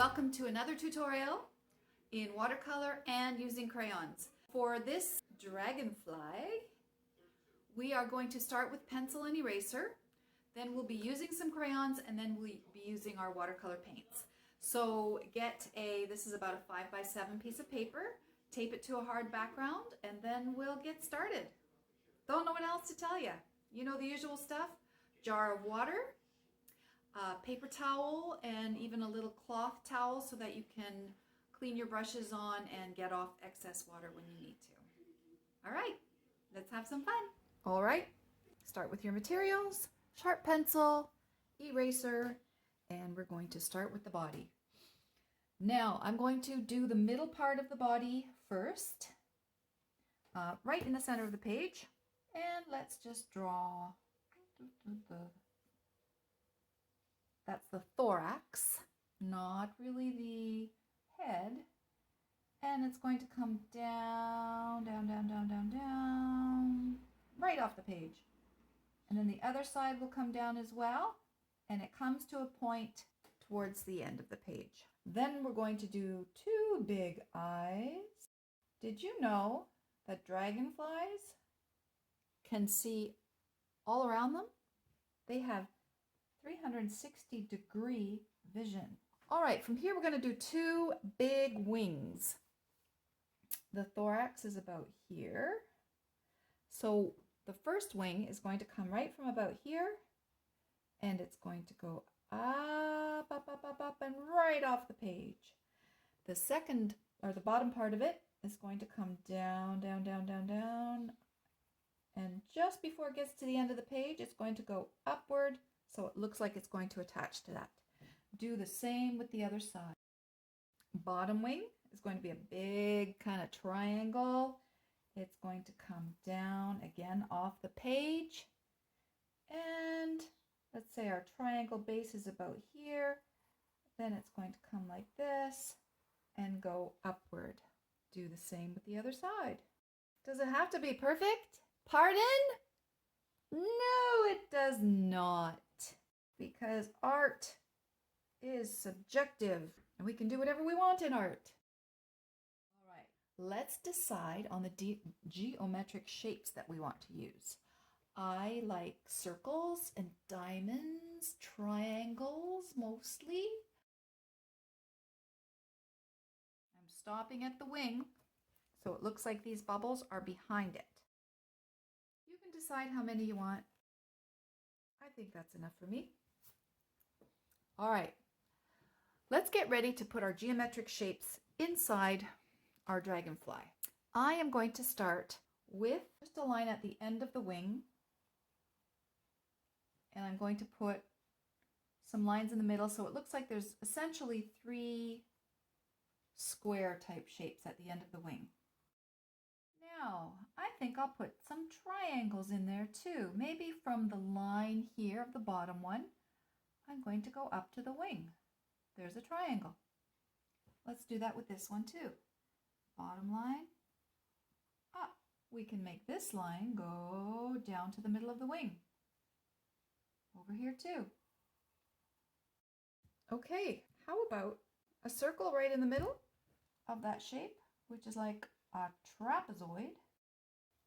welcome to another tutorial in watercolor and using crayons. For this dragonfly, we are going to start with pencil and eraser, then we'll be using some crayons, and then we'll be using our watercolor paints. So this is about a 5x7 piece of paper, tape it to a hard background, and then we'll get started. Don't know what else to tell you. You know the usual stuff: jar of water, paper towel, and even a little cloth towel so that you can clean your brushes on and get off excess water when you need to. All right, let's have some fun. All right, start with your materials: sharp pencil, eraser, and we're going to start with the body. Now I'm going to do the middle part of the body first, right in the center of the page, and let's just draw that's the thorax, not really the head. And it's going to come down, down, down, down, down, down, right off the page. And then the other side will come down as well. And it comes to a point towards the end of the page. Then we're going to do two big eyes. Did you know that dragonflies can see all around them? They have 360-degree vision. All right, from here we're going to do two big wings. The thorax is about here. So the first wing is going to come right from about here, and it's going to go up, up, up, up, up, and right off the page. The second, or the bottom part of it, is going to come down, down, down, down, down, and just before it gets to the end of the page, it's going to go upward, so it looks like it's going to attach to that. Do the same with the other side. Bottom wing is going to be a big kind of triangle. It's going to come down again off the page. And let's say our triangle base is about here. Then it's going to come like this and go upward. Do the same with the other side. Does it have to be perfect? Pardon? No, it does not. Because art is subjective and we can do whatever we want in art. All right, let's decide on the geometric shapes that we want to use. I like circles and diamonds, triangles mostly. I'm stopping at the wing, so it looks like these bubbles are behind it. You can decide how many you want. I think that's enough for me. All right, let's get ready to put our geometric shapes inside our dragonfly. I am going to start with just a line at the end of the wing, and I'm going to put some lines in the middle so it looks like there's essentially three square type shapes at the end of the wing. Now, I think I'll put some triangles in there too, maybe from the line here of the bottom one. I'm going to go up to the wing. There's a triangle. Let's do that with this one too. Bottom line, up. We can make this line go down to the middle of the wing. Over here too. Okay, how about a circle right in the middle of that shape, which is like a trapezoid.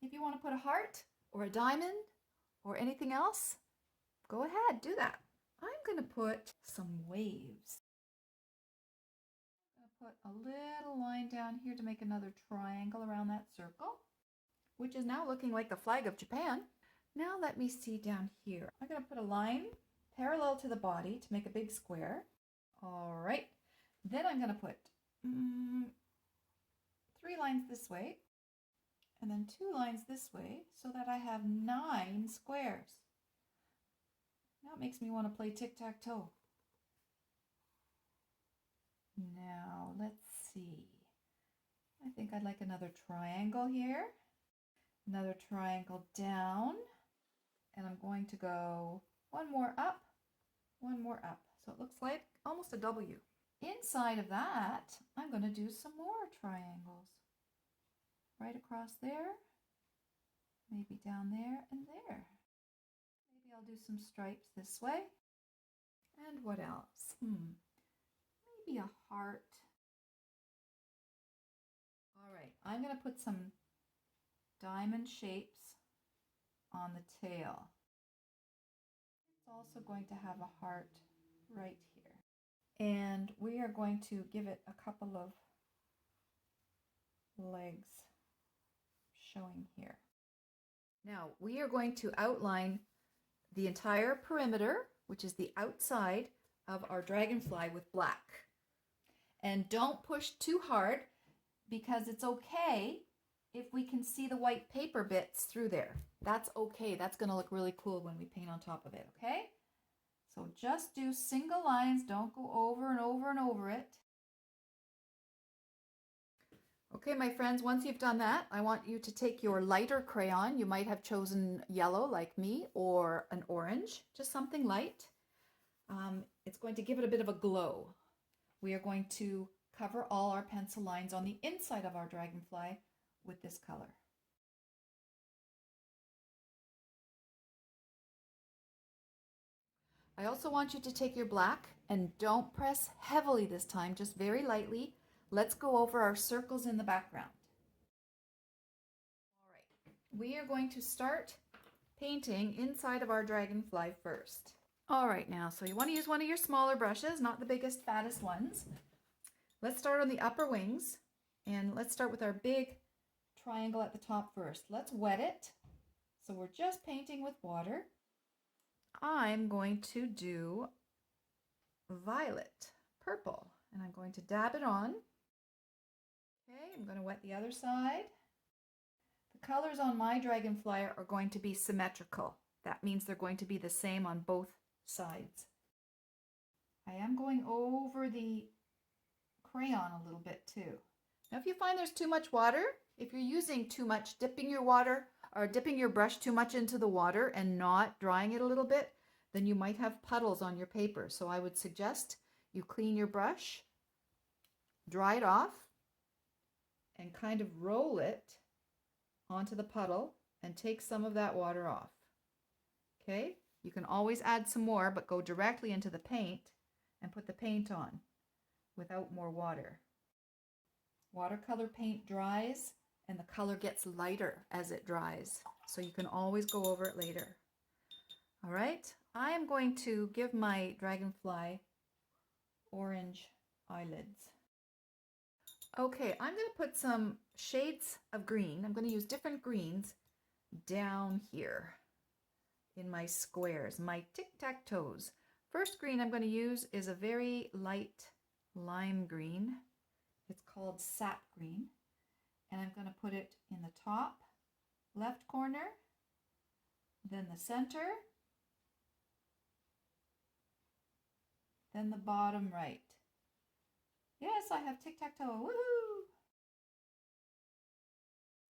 If you want to put a heart or a diamond or anything else, go ahead, do that. I'm going to put some waves. I'm going to put a little line down here to make another triangle around that circle, which is now looking like the flag of Japan. Now let me see down here. I'm going to put a line parallel to the body to make a big square. All right. Then I'm going to put 3 lines this way and then 2 lines this way so that I have 9 squares. Now it makes me want to play tic-tac-toe. Now, let's see. I think I'd like another triangle here. Another triangle down. And I'm going to go one more up, one more up. So it looks like almost a W. Inside of that, I'm going to do some more triangles. Right across there, maybe down there and there. Maybe I'll do some stripes this way. And what else? maybe a heart. All right, I'm going to put some diamond shapes on the tail. It's also going to have a heart right here. And we are going to give it a couple of legs showing here. Now we are going to outline the entire perimeter, which is the outside of our dragonfly, with black. And don't push too hard, because it's okay if we can see the white paper bits through there. That's okay. That's going to look really cool when we paint on top of it, okay? So just do single lines. Don't go over and over and over it. Okay, my friends, once you've done that, I want you to take your lighter crayon. You might have chosen yellow like me, or an orange, just something light. It's going to give it a bit of a glow. We are going to cover all our pencil lines on the inside of our dragonfly with this color. I also want you to take your black and don't press heavily this time, just very lightly. Let's go over our circles in the background. All right, we are going to start painting inside of our dragonfly first. All right, now, so you want to use one of your smaller brushes, not the biggest, fattest ones. Let's start on the upper wings, and let's start with our big triangle at the top first. Let's wet it. So we're just painting with water. I'm going to do violet, purple, and I'm going to dab it on. Okay, I'm going to wet the other side. The colors on my dragonfly are going to be symmetrical. That means they're going to be the same on both sides. I am going over the crayon a little bit too. Now if you find there's too much water, if you're using too much, dipping your brush too much into the water and not drying it a little bit, then you might have puddles on your paper. So I would suggest you clean your brush, dry it off, and kind of roll it onto the puddle and take some of that water off. Okay, you can always add some more, but go directly into the paint and put the paint on without more water. Watercolor paint dries and the color gets lighter as it dries, so you can always go over it later. All right, I am going to give my dragonfly orange eyelids. Okay, I'm going to put some shades of green. I'm going to use different greens down here in my squares, my tic-tac-toes. First green I'm going to use is a very light lime green. It's called sap green. And I'm going to put it in the top left corner, then the center, then the bottom right. Yes, I have tic-tac-toe. Woohoo!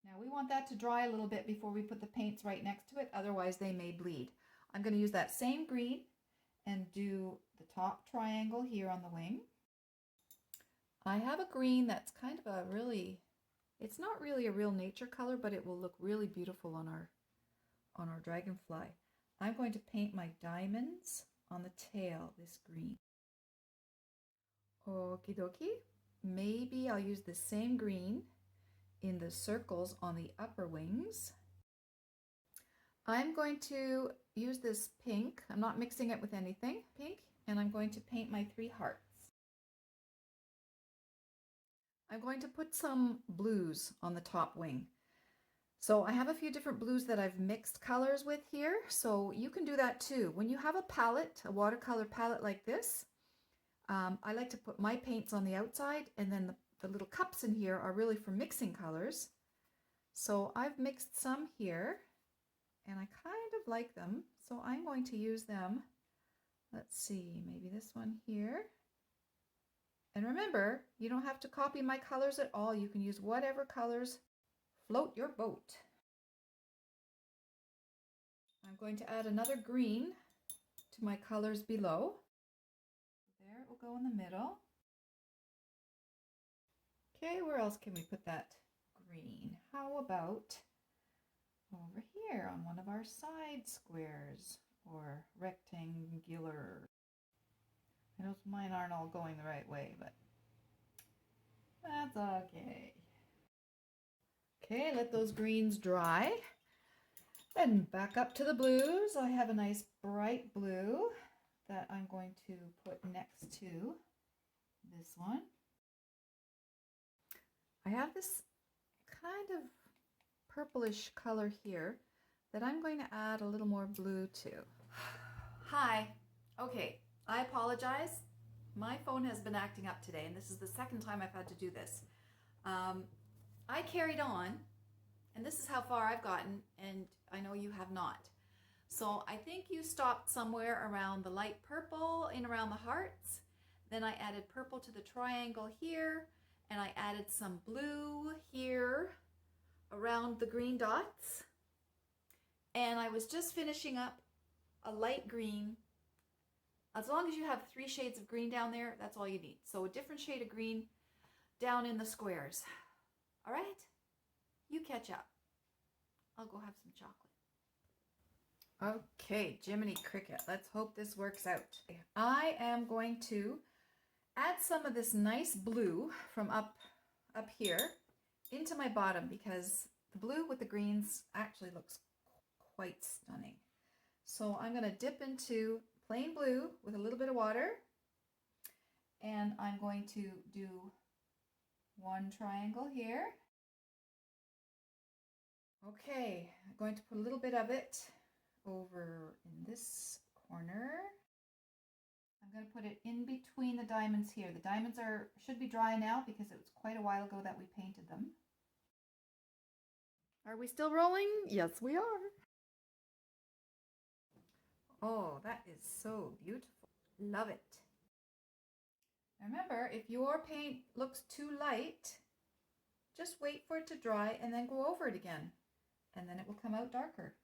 Now we want that to dry a little bit before we put the paints right next to it, otherwise they may bleed. I'm going to use that same green and do the top triangle here on the wing. I have a green that's kind of a really, it's not really a real nature color, but it will look really beautiful on our dragonfly. I'm going to paint my diamonds on the tail this green. Okie dokie. Maybe I'll use the same green in the circles on the upper wings. I'm going to use this pink. I'm not mixing it with anything. Pink. And I'm going to paint my 3 hearts. I'm going to put some blues on the top wing. So I have a few different blues that I've mixed colors with here. So you can do that too. When you have a palette, a watercolor palette like this, I like to put my paints on the outside, and then the little cups in here are really for mixing colors. So I've mixed some here and I kind of like them, so I'm going to use them. Let's see, maybe this one here. And remember, you don't have to copy my colors at all. You can use whatever colors float your boat. I'm going to add another green to my colors below. There it will go in the middle. Okay, where else can we put that green? How about over here on one of our side squares or rectangular? I know mine aren't all going the right way, but that's okay. Okay, let those greens dry. Then back up to the blues. I have a nice bright blue that I'm going to put next to this one. I have this kind of purplish color here that I'm going to add a little more blue to. Hi. Okay, I apologize. My phone has been acting up today, and this is the second time I've had to do this. I carried on, and this is how far I've gotten, and I know you have not. So I think you stopped somewhere around the light purple and around the hearts. Then I added purple to the triangle here, and I added some blue here around the green dots. And I was just finishing up a light green. As long as you have 3 shades of green down there, that's all you need. So a different shade of green down in the squares. All right? You catch up. I'll go have some chocolate. Okay, Jiminy Cricket, let's hope this works out. I am going to add some of this nice blue from up here into my bottom, because the blue with the greens actually looks quite stunning. So I'm going to dip into plain blue with a little bit of water, and I'm going to do one triangle here. Okay, I'm going to put a little bit of it over in this corner. I'm going to put it in between the diamonds here. The diamonds should be dry now because it was quite a while ago that we painted them. Are we still rolling? Yes, we are. Oh, that is so beautiful. Love it. Remember, if your paint looks too light, just wait for it to dry and then go over it again, and then it will come out darker.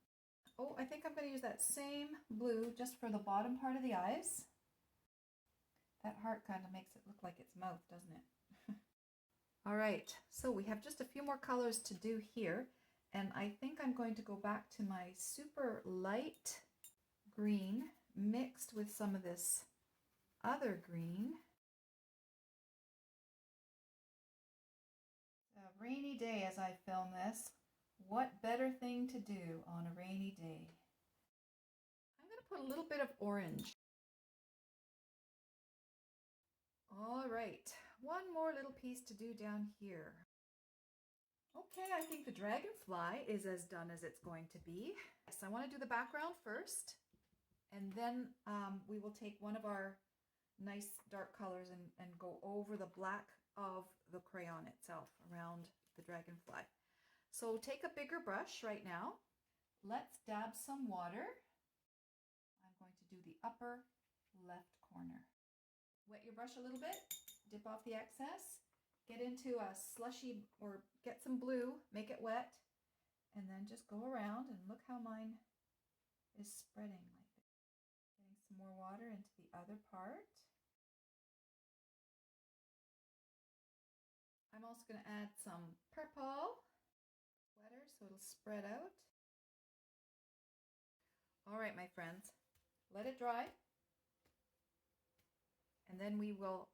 Oh, I think I'm going to use that same blue just for the bottom part of the eyes. That heart kind of makes it look like its mouth, doesn't it? All right, so we have just a few more colors to do here, and I think I'm going to go back to my super light green mixed with some of this other green. A rainy day as I film this. What better thing to do on a rainy day? I'm going to put a little bit of orange. All right, one more little piece to do down here. Okay, I think the dragonfly is as done as it's going to be. Yes, I want to do the background first, and then we will take one of our nice dark colors and go over the black of the crayon itself around the dragonfly. So take a bigger brush right now. Let's dab some water. I'm going to do the upper left corner. Wet your brush a little bit, dip off the excess, get into a slushy, or get some blue, make it wet, and then just go around, and look how mine is spreading like this. Getting some more water into the other part. I'm also going to add some purple, wetter, so it'll spread out. All right, my friends, let it dry. And then we will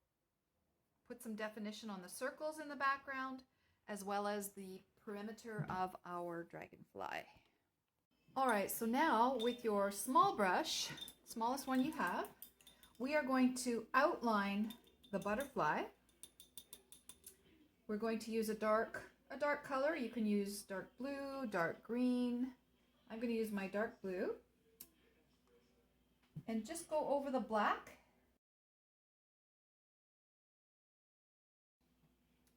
put some definition on the circles in the background, as well as the perimeter of our dragonfly. All right, so now with your small brush, smallest one you have, we are going to outline the butterfly. We're going to use a dark color. You can use dark blue, dark green. I'm going to use my dark blue. And just go over the black.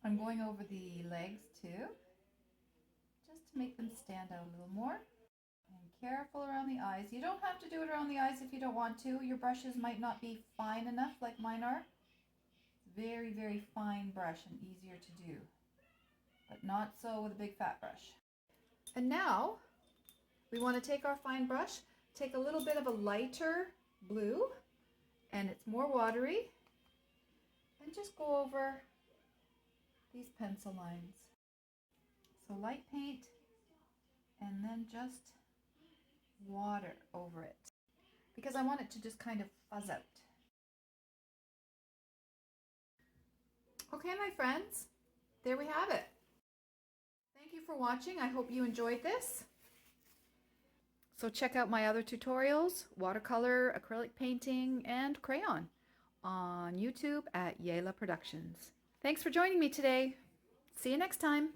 I'm going over the legs too, just to make them stand out a little more. And careful around the eyes. You don't have to do it around the eyes if you don't want to. Your brushes might not be fine enough like mine are. Very, very fine brush and easier to do, but not so with a big fat brush. And now we want to take our fine brush, take a little bit of a lighter blue, and it's more watery, and just go over these pencil lines. So light paint, and then just water over it, because I want it to just kind of fuzz out. Okay, my friends, there we have it. Thank you for watching. I hope you enjoyed this. So check out my other tutorials, watercolor, acrylic painting, and crayon on YouTube at Yayla Productions. Thanks for joining me today. See you next time.